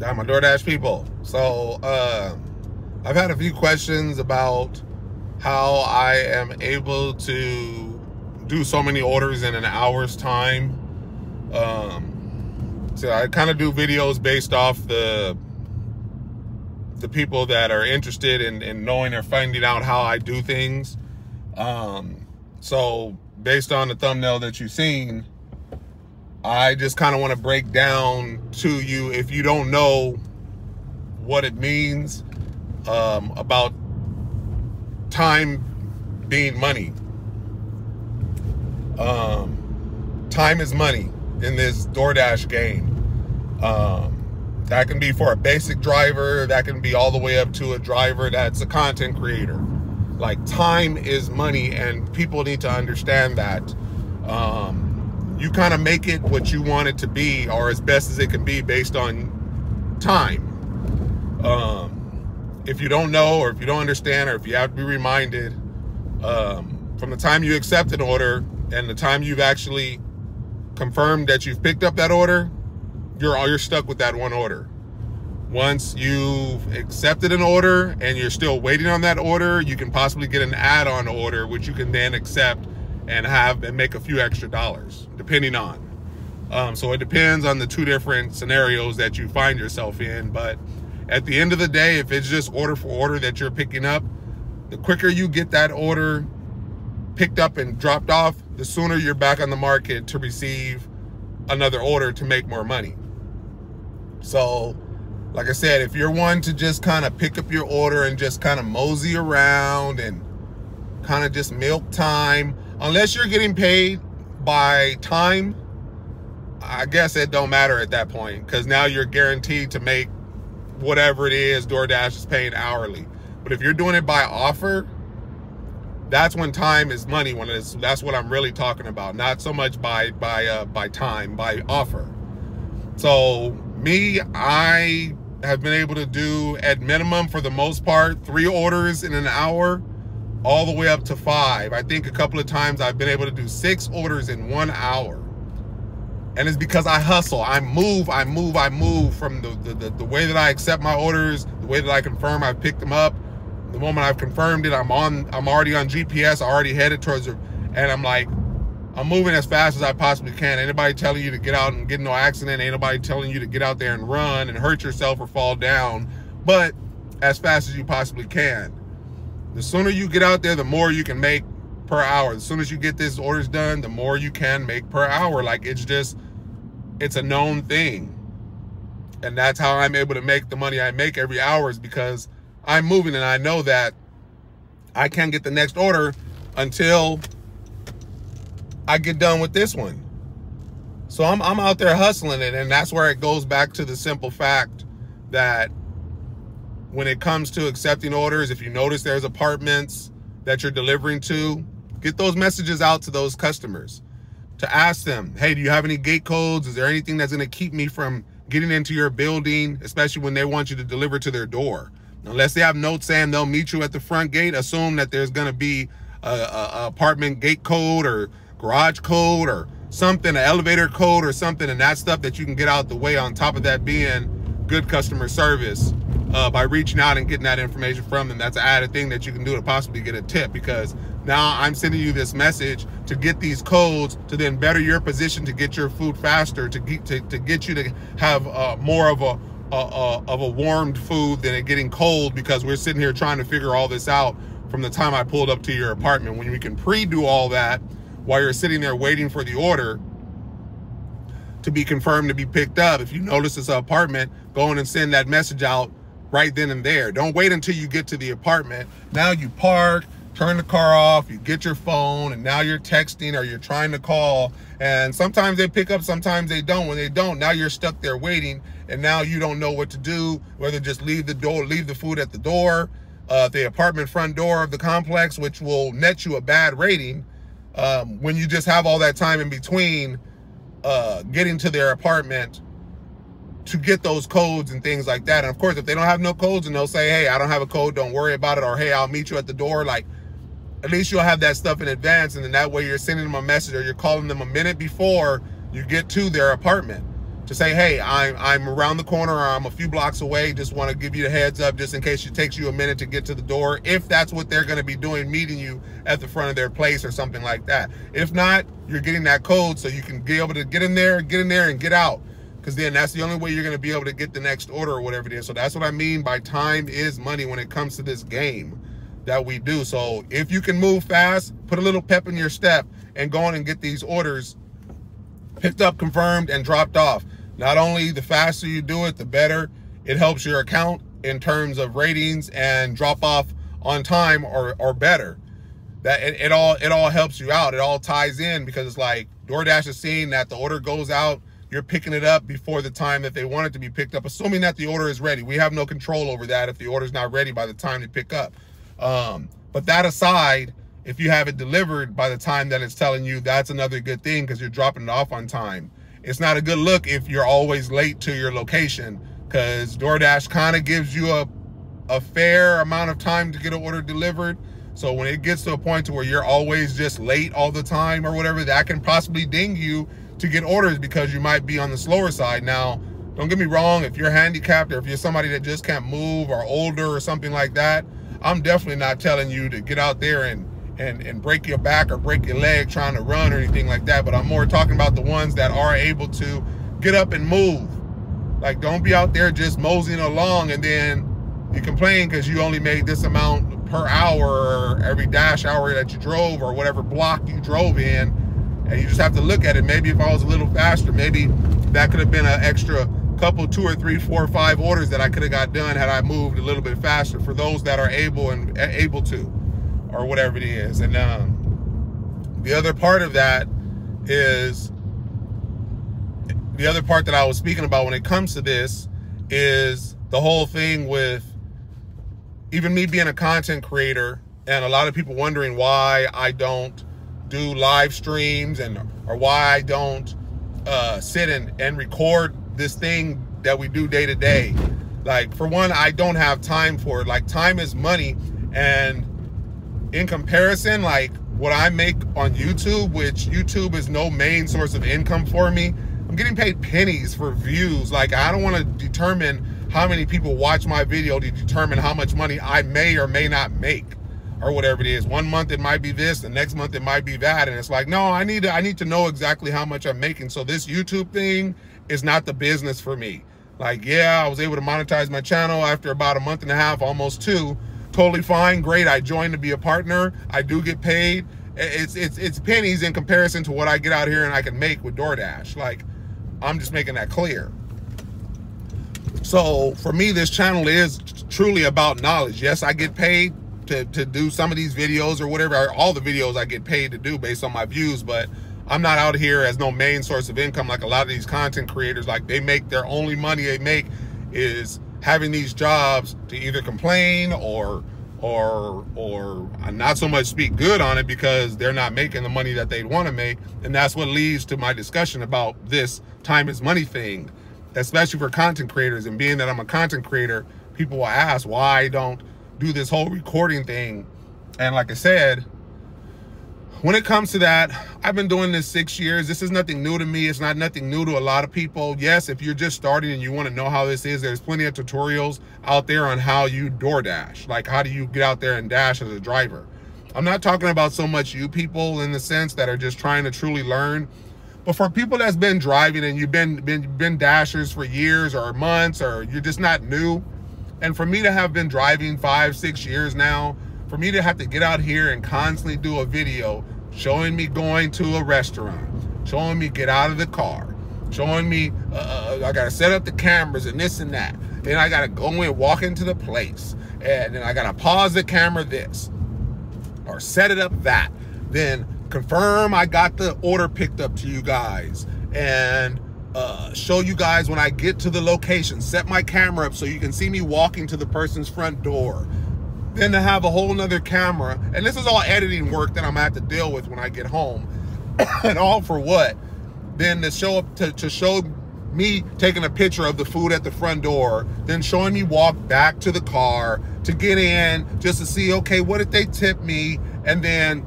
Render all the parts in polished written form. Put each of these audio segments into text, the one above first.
I'm a DoorDash people. So I've had a few questions about how I am able to do so many orders in an hour's time. So I kind of do videos based off the people that are interested in knowing or finding out how I do things. So based on the thumbnail that you've seen, I just kind of want to break down to you, if you don't know what it means, about time being money. Time is money in this DoorDash game. That can be for a basic driver, that can be all the way up to a driver that's a content creator. Like, time is money, and people need to understand that. You kind of make it what you want it to be, or as best as it can be, based on time. If you don't know, or if you don't understand, or if you have to be reminded, from the time you accept an order and the time you've actually confirmed that you've picked up that order, you're stuck with that one order. Once you've accepted an order and you're still waiting on that order, you can possibly get an add-on order, which you can then accept and make a few extra dollars, depending on. So it depends on the two different scenarios that you find yourself in. But at the end of the day, if it's just order for order that you're picking up, the quicker you get that order picked up and dropped off, the sooner you're back on the market to receive another order to make more money. So, like I said, if you're one to just kind of pick up your order and just kind of mosey around and kind of just milk time, unless you're getting paid by time, I guess it don't matter at that point, because now you're guaranteed to make whatever it is DoorDash is paying hourly. But if you're doing it by offer, that's when time is money. That's what I'm really talking about. Not so much by time, by offer. So me, I have been able to do, at minimum for the most part, 3 orders in an hour, all the way up to 5. I think a couple of times I've been able to do 6 orders in 1 hour. And it's because I hustle. I move from the way that I accept my orders, the way that I confirm I've picked them up. The moment I've confirmed it, I'm already on GPS, I already headed towards it, and I'm moving as fast as I possibly can. Ain't nobody telling you to get out and get in no accident. Ain't nobody telling you to get out there and run and hurt yourself or fall down, but as fast as you possibly can. The sooner you get out there, the more you can make per hour. As soon as you get these orders done, the more you can make per hour. Like, it's a known thing. And that's how I'm able to make the money I make every hour, is because I'm moving, and I know that I can't get the next order until I get done with this one. So I'm out there hustling it, and that's where it goes back to the simple fact that when it comes to accepting orders, if you notice there's apartments that you're delivering to, get those messages out to those customers to ask them, hey, do you have any gate codes? Is there anything that's going to keep me from getting into your building, especially when they want you to deliver to their door? Unless they have notes saying they'll meet you at the front gate, assume that there's going to be a apartment gate code or garage code or something, an elevator code or something, and that stuff that you can get out the way, on top of that being good customer service by reaching out and getting that information from them. That's an added thing that you can do to possibly get a tip, because now I'm sending you this message to get these codes to then better your position to get your food faster, to get you to have more of a warmed food than it getting cold, because we're sitting here trying to figure all this out from the time I pulled up to your apartment, when we can pre-do all that while you're sitting there waiting for the order to be confirmed to be picked up. If you notice it's an apartment, go in and send that message out right then and there. Don't wait until you get to the apartment. Now you park, turn the car off, you get your phone, and now you're texting or you're trying to call, and sometimes they pick up, sometimes they don't. When they don't, now you're stuck there waiting, and now you don't know what to do, whether just leave the food at the door, the apartment front door of the complex, which will net you a bad rating, when you just have all that time in between getting to their apartment to get those codes and things like that. And of course, if they don't have no codes and they'll say, hey, I don't have a code, don't worry about it, or hey, I'll meet you at the door, like, at least you'll have that stuff in advance, and then that way you're sending them a message or you're calling them a minute before you get to their apartment. to say, hey, I'm around the corner, or I'm a few blocks away, just want to give you the heads up just in case it takes you a minute to get to the door, if that's what they're going to be doing, meeting you at the front of their place or something like that. If not, you're getting that code so you can be able to get in there and get out, because then that's the only way you're going to be able to get the next order or whatever it is. So that's what I mean by time is money when it comes to this game that we do. So if you can move fast, put a little pep in your step and go on and get these orders picked up, confirmed, and dropped off. Not only the faster you do it, the better it helps your account in terms of ratings and drop off on time, or better. That it all helps you out. It all ties in, because it's like DoorDash is seeing that the order goes out, you're picking it up before the time that they want it to be picked up, assuming that the order is ready. We have no control over that if the order's not ready by the time they pick up. But that aside, if you have it delivered by the time that it's telling you, that's another good thing, because you're dropping it off on time. It's not a good look if you're always late to your location, because DoorDash kind of gives you a fair amount of time to get an order delivered. So when it gets to a point to where you're always just late all the time or whatever, that can possibly ding you to get orders, because you might be on the slower side. Now, don't get me wrong, if you're handicapped, or if you're somebody that just can't move, or older or something like that, I'm definitely not telling you to get out there and break your back or break your leg trying to run or anything like that. But I'm more talking about the ones that are able to get up and move. Like, don't be out there just moseying along and then you complain because you only made this amount per hour, or every dash hour that you drove, or whatever block you drove in, and you just have to look at it. Maybe if I was a little faster, maybe that could have been an extra couple, 2 or 3, 4 or 5 orders that I could have got done had I moved a little bit faster, for those that are able to, or whatever it is. And the other part of that is, the other part that I was speaking about when it comes to this, is the whole thing with even me being a content creator, and a lot of people wondering why I don't do live streams, or why I don't sit and record this thing that we do day to day. Like, for one, I don't have time for it. Like, time is money, and in comparison, like what I make on YouTube, which YouTube is no main source of income for me, I'm getting paid pennies for views. Like, I don't want to determine how many people watch my video to determine how much money I may or may not make, or whatever it is. One month it might be this, the next month it might be that, and it's like, no, I need to know exactly how much I'm making. So this YouTube thing is not the business for me. Like, yeah, I was able to monetize my channel after about 1.5 months, almost 2. Totally fine, great. I joined to be a partner. I do get paid. It's pennies in comparison to what I get out here and I can make with DoorDash. Like, I'm just making that clear. So for me, this channel is truly about knowledge. Yes, I get paid to do some of these videos or whatever. All the videos I get paid to do based on my views, but I'm not out here as no main source of income like a lot of these content creators. Like, they make their only money they make is having these jobs to either complain or not so much speak good on it, because they're not making the money that they'd want to make. And that's what leads to my discussion about this time is money thing, especially for content creators. And being that I'm a content creator, people will ask why I don't do this whole recording thing. And like I said, when it comes to that, I've been doing this 6 years. This is nothing new to me. It's not nothing new to a lot of people. Yes, if you're just starting and you want to know how this is, there's plenty of tutorials out there on how you DoorDash. Like, how do you get out there and dash as a driver? I'm not talking about so much you people in the sense that are just trying to truly learn, but for people that's been driving and you've been dashers for years or months, or you're just not new. And for me to have been driving 5, 6 years now, for me to have to get out here and constantly do a video showing me going to a restaurant, showing me get out of the car, showing me I gotta set up the cameras and this and that, then I gotta go in, walk into the place, and then I gotta pause the camera this, or set it up that, then confirm I got the order picked up to you guys, and show you guys when I get to the location, set my camera up so you can see me walking to the person's front door, then to have a whole nother camera. And this is all editing work that I'm gonna have to deal with when I get home. And all for what? Then to show up to show me taking a picture of the food at the front door, then showing me walk back to the car to get in, just to see, okay, what did they tip me? And then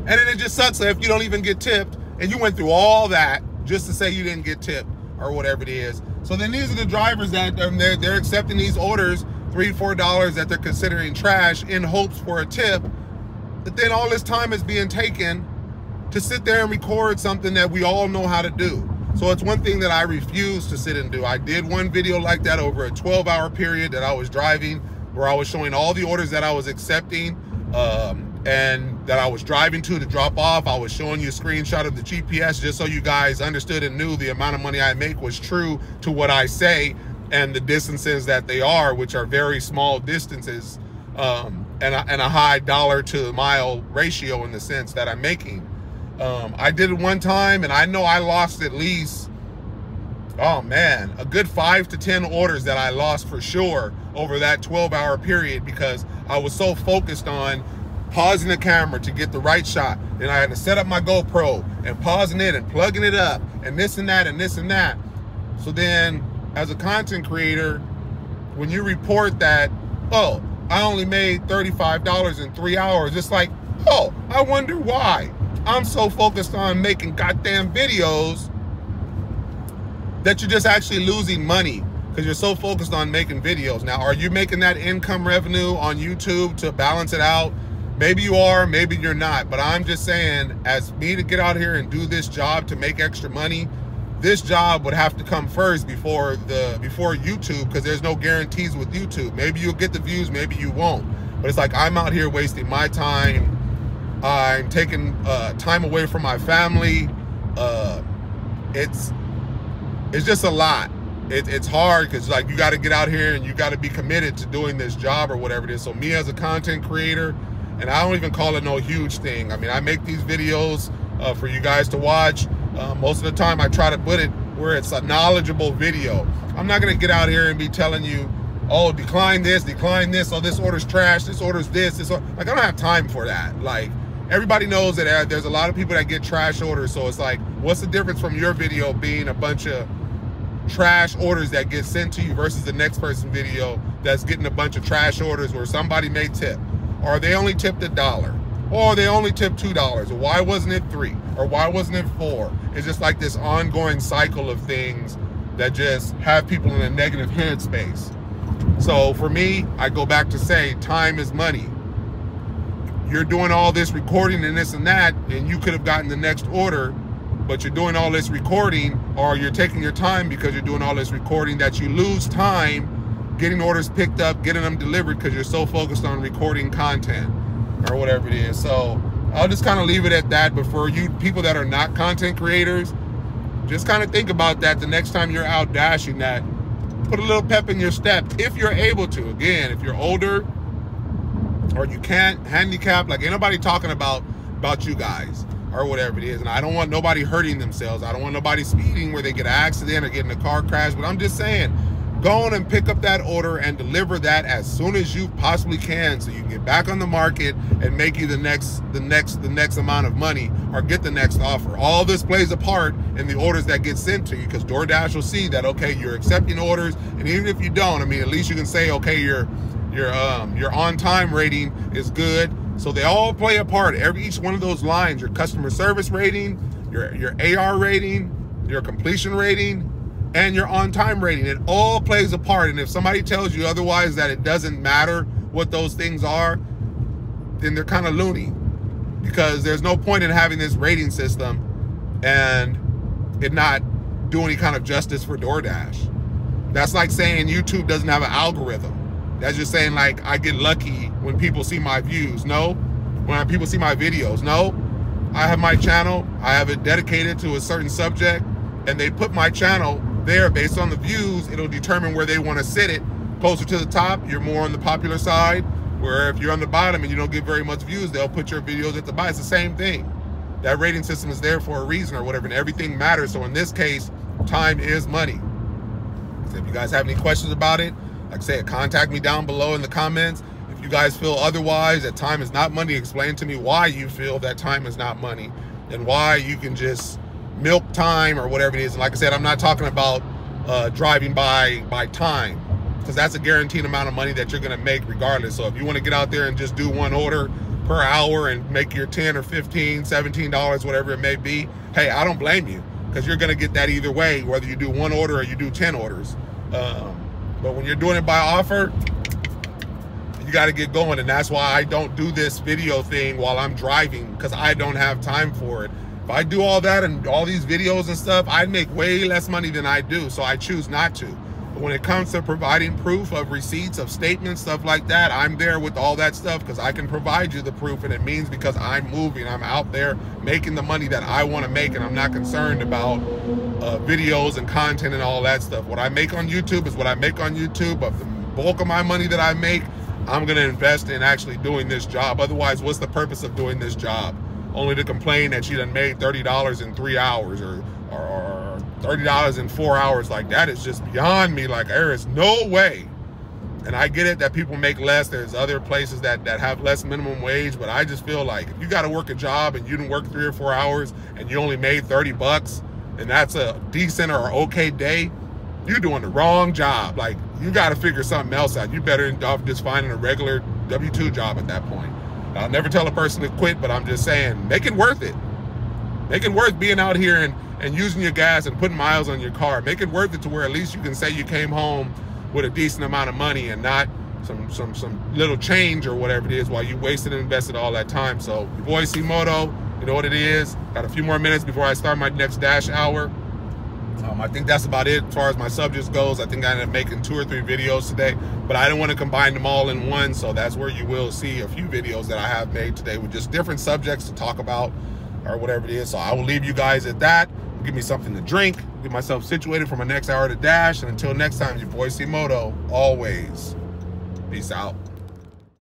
it just sucks if you don't even get tipped, and you went through all that just to say you didn't get tipped or whatever it is. So then these are the drivers that they're accepting these orders, $3, $4 that they're considering trash in hopes for a tip. But then all this time is being taken to sit there and record something that we all know how to do. So it's one thing that I refuse to sit and do. I did one video like that over a 12-hour period that I was driving, where I was showing all the orders that I was accepting and that I was driving to drop off. I was showing you a screenshot of the GPS just so you guys understood and knew the amount of money I make was true to what I say and the distances that they are, which are very small distances, and a high dollar to mile ratio in the sense that I'm making. I did it one time and I know I lost at least, oh man, a good 5 to 10 orders that I lost for sure over that 12-hour period, because I was so focused on pausing the camera to get the right shot. Then I had to set up my GoPro and pausing it and plugging it up and this and that and this and that. So then as a content creator, when you report that, oh, I only made $35 in 3 hours, it's like, oh, I wonder why. I'm so focused on making goddamn videos that you're just actually losing money because you're so focused on making videos. Now, are you making that income revenue on YouTube to balance it out? Maybe you are, maybe you're not. But I'm just saying, as me to get out here and do this job to make extra money, this job would have to come first before YouTube, because there's no guarantees with YouTube. Maybe you'll get the views, maybe you won't. But it's like, I'm out here wasting my time. I'm taking time away from my family. It's just a lot. It's hard because like you got to get out here and you got to be committed to doing this job or whatever it is. So me as a content creator, and I don't even call it no huge thing. I mean, I make these videos for you guys to watch. Most of the time I try to put it where it's a knowledgeable video. I'm not going to get out here and be telling you, oh, decline this, oh, this order's trash, this order's this. Like, I don't have time for that. Like, everybody knows that there's a lot of people that get trash orders. So it's like, what's the difference from your video being a bunch of trash orders that get sent to you versus the next person's video that's getting a bunch of trash orders where somebody may tip, or they only tipped $1, or they only tipped $2, or why wasn't it $3, or why wasn't it $4? It's just like this ongoing cycle of things that just have people in a negative headspace. So for me, I go back to say, time is money. You're doing all this recording and this and that, and you could have gotten the next order, but you're doing all this recording, or you're taking your time because you're doing all this recording, that you lose time getting orders picked up, getting them delivered, because you're so focused on recording content or whatever it is. So I'll just kind of leave it at that. But for you people that are not content creators, just kind of think about that the next time you're out dashing that. Put a little pep in your step if you're able to. Again, if you're older or you can't, handicap, like, ain't nobody talking about you guys or whatever it is. And I don't want nobody hurting themselves. I don't want nobody speeding where they get an accident or get in a car crash. But I'm just saying, go on and pick up that order and deliver that as soon as you possibly can, so you can get back on the market and make you the next amount of money, or get the next offer. All this plays a part in the orders that get sent to you, because DoorDash will see that, okay, you're accepting orders, and even if you don't, I mean, at least you can say, okay, your on-time rating is good. So they all play a part. Each one of those lines, your customer service rating, your AR rating, your completion rating, and your on-time rating, it all plays a part. And if somebody tells you otherwise, that it doesn't matter what those things are, then they're kind of loony, because there's no point in having this rating system and it not do any kind of justice for DoorDash. That's like saying YouTube doesn't have an algorithm. That's just saying, like, I get lucky when people see my views. No. When people see my videos. No. I have my channel. I have it dedicated to a certain subject, and they put my channel there based on the views. It'll determine where they want to sit it. Closer to the top, you're more on the popular side, where if you're on the bottom and you don't get very much views, they'll put your videos at the bottom. It's the same thing. That rating system is there for a reason or whatever, and everything matters. So in this case, time is money. So if you guys have any questions about it, like I said, contact me down below in the comments. If you guys feel otherwise, that time is not money, explain to me why you feel that time is not money, and why you can just milk time or whatever it is. And like I said, I'm not talking about driving by time, because that's a guaranteed amount of money that you're going to make regardless. So if you want to get out there and just do one order per hour and make your $10 or $15, $17, whatever it may be, hey, I don't blame you. because you're gonna get that either way, whether you do 1 order or you do 10 orders. But when you're doing it by offer, you got to get going. And that's why I don't do this video thing while I'm driving, because I don't have time for it. If I do all that and all these videos and stuff, I'd make way less money than I do. So I choose not to. But when it comes to providing proof of receipts, of statements, stuff like that, I'm there with all that stuff because I can provide you the proof. And it means because I'm moving, I'm out there making the money that I want to make, and I'm not concerned about videos and content and all that stuff. What I make on YouTube is what I make on YouTube, but the bulk of my money that I make, I'm going to invest in actually doing this job. Otherwise, what's the purpose of doing this job? Only to complain that she done made $30 in 3 hours or $30 in 4 hours. Like, that is just beyond me. Like, there is no way. And I get it that people make less. There's other places that have less minimum wage, but I just feel like if you got to work a job and you didn't work 3 or 4 hours and you only made 30 bucks, and that's a decent or okay day, you're doing the wrong job. Like, you got to figure something else out. You better end up just finding a regular W-2 job at that point. I'll never tell a person to quit, but I'm just saying, make it worth it. Make it worth being out here and using your gas and putting miles on your car. Make it worth it to where at least you can say you came home with a decent amount of money and not some little change or whatever it is while you wasted and invested all that time. So your boy C-Moto, you know what it is. Got a few more minutes before I start my next Dash hour. I think that's about it as far as my subjects goes. I think I ended up making 2 or 3 videos today, but I didn't want to combine them all in one. So that's where you will see a few videos that I have made today with just different subjects to talk about or whatever it is. So I will leave you guys at that. Give me something to drink, get myself situated for my next hour to Dash. And until next time, your boy C-Moto, always. Peace out.